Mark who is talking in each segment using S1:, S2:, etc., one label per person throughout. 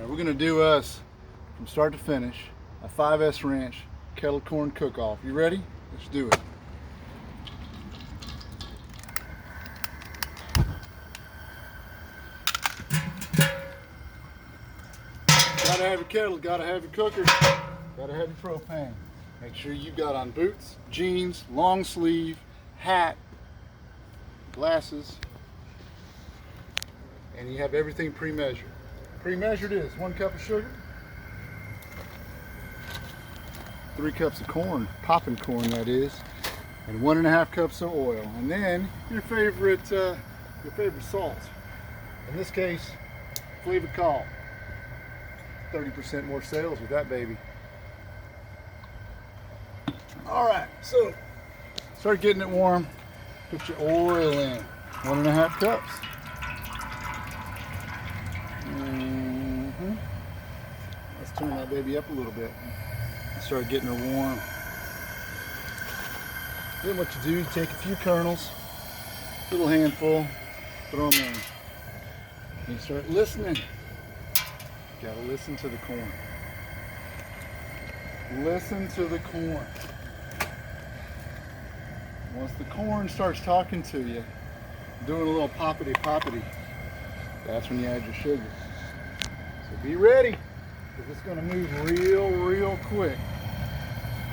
S1: Alright, we're gonna do us from start to finish a 5S Ranch kettle corn cook-off. You ready? Let's do it. Gotta have your kettle, gotta have your cooker, gotta have your propane. Make sure you've got on boots, jeans, long sleeve, hat, glasses, and you have everything pre-measured. Pre-measured is 1 cup of sugar, 3 cups of corn, popping corn that is, and 1.5 cups of oil, and then your favorite salt. In this case, flavored call. 30% more sales with that baby. All right, so start getting it warm. Put your oil in, 1.5 cups. Let's turn that baby up a little bit. Start getting her warm. Then what you do, you take a few kernels, a little handful, throw them in. And you start listening. You gotta listen to the corn. Listen to the corn. Once the corn starts talking to you, doing a little poppity, that's when you add your sugar. So be ready, because it's gonna move real quick.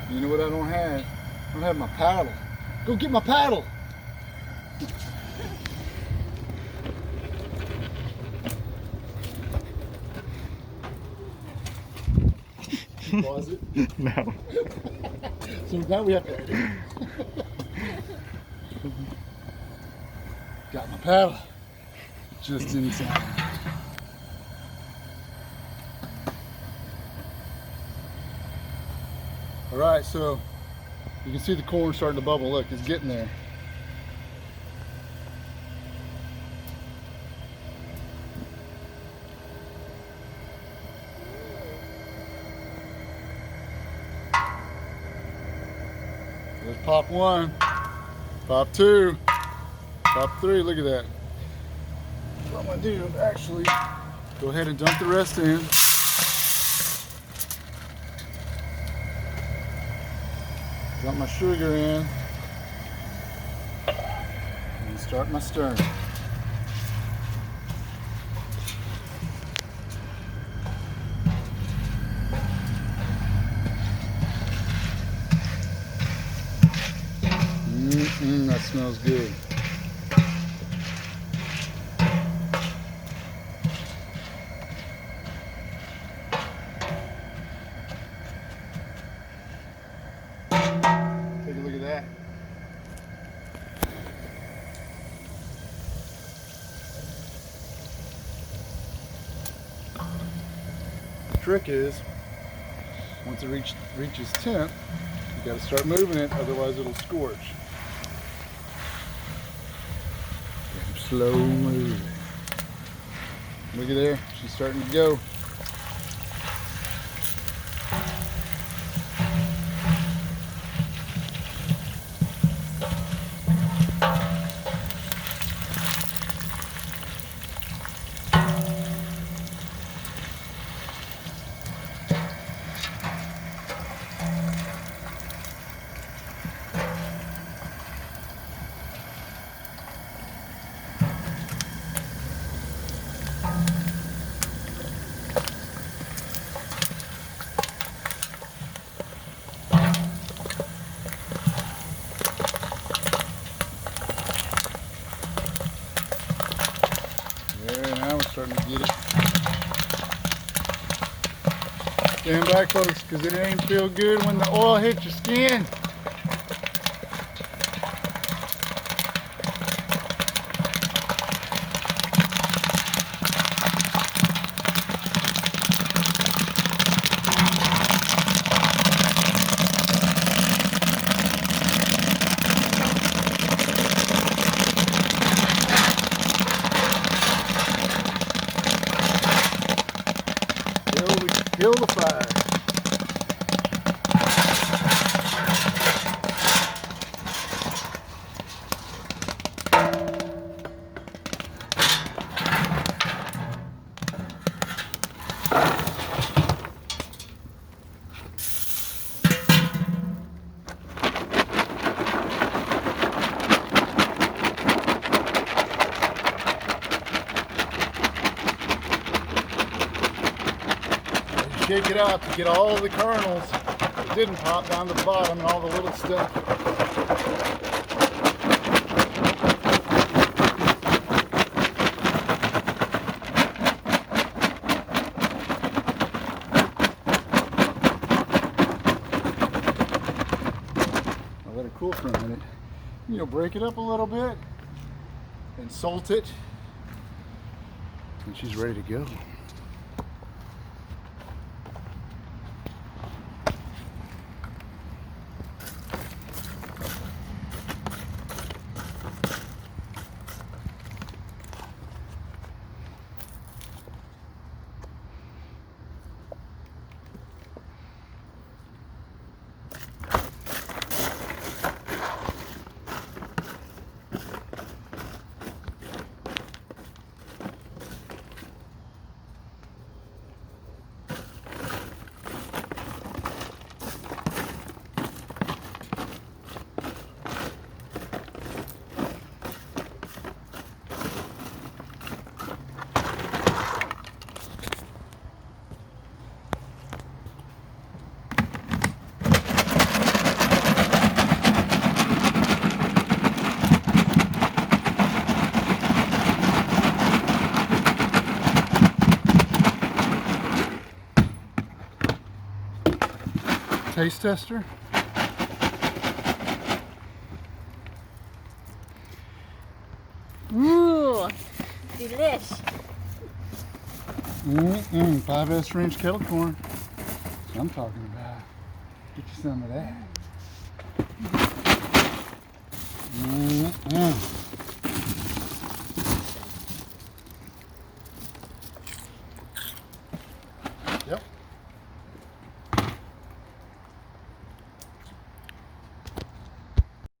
S1: You know what I don't have? I don't have my paddle. Go get my paddle. Pause it?
S2: No.
S1: So now we have to edit. Got my paddle. Just in time. All right, so you can see the corn starting to bubble. Look, it's getting there. Let's pop 1, pop 2, pop 3. Look at that. What I'm gonna do, actually, go ahead and dump the rest in. Dump my sugar in. And start my stirring. That smells good. Take a look at that. The trick is, once it reaches temp, you got to start moving it, otherwise it'll scorch. Slow moving. Look at there, she's starting to go. Now we're starting to get it. Stand back, folks, because it ain't feel good when the oil hits your skin. Kill the fire. shake it out to get all the kernels. It didn't pop down to the bottom and all the little stuff. I'll let it cool for a minute. You'll break it up a little bit and salt it, and she's ready to go. Taste tester.
S2: Ooh, delish.
S1: 5S range kettle corn. That's what I'm talking about. Get you some of that. Yep.